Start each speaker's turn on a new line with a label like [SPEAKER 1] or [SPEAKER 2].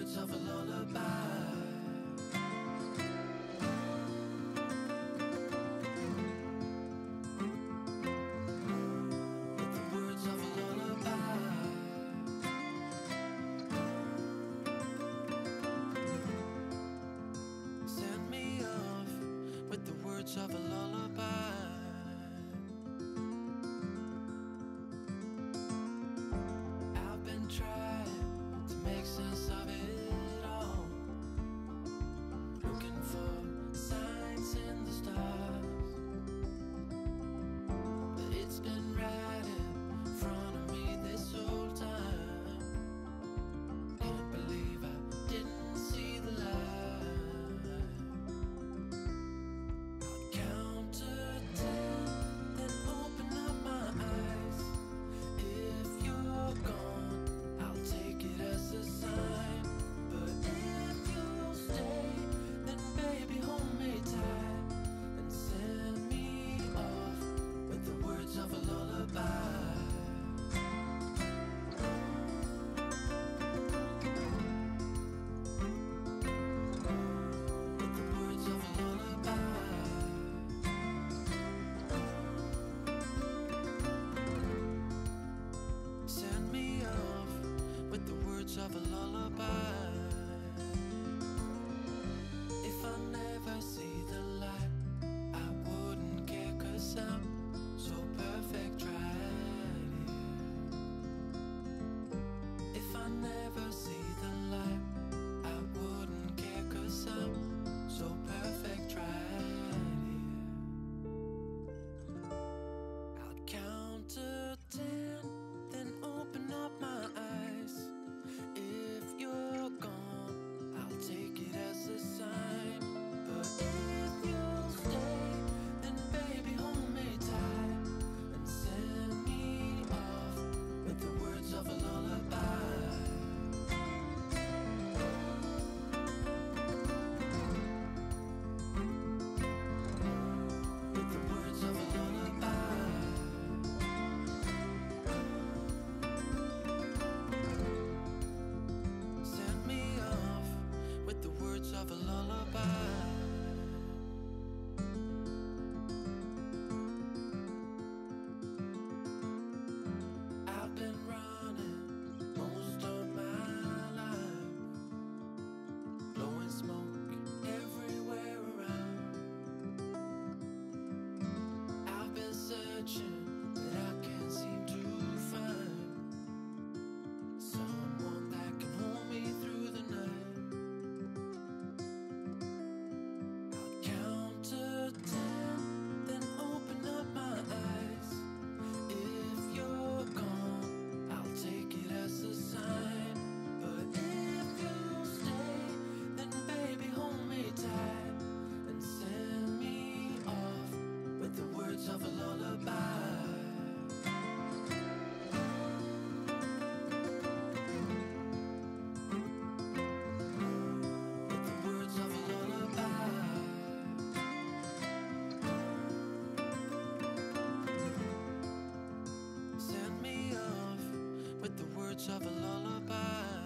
[SPEAKER 1] words of a lullaby. With the words of a lullaby. I've been trying to make sense of it all, looking for signs in the stars, but it's been right in front of me this whole time. Can't believe I didn't see the light. Of a lullaby. If I never see the light, I wouldn't care, 'cause I'm so perfect right here. If I never see the light, I wouldn't care, 'cause I'm so perfect right here. I'll count to 10, then open up my eyes. If you're gone, I'll take it as a sign. But if you'll stay, then baby hold me tight and send me off with the words of a lullaby. With the words of a lullaby. Of a lullaby. I've been running most of my life, blowing smoke everywhere around. I've been searching, but I can't seem to find someone that can hold me through the night. Of a lullaby. With the words of a lullaby. Send me off with the words of a lullaby.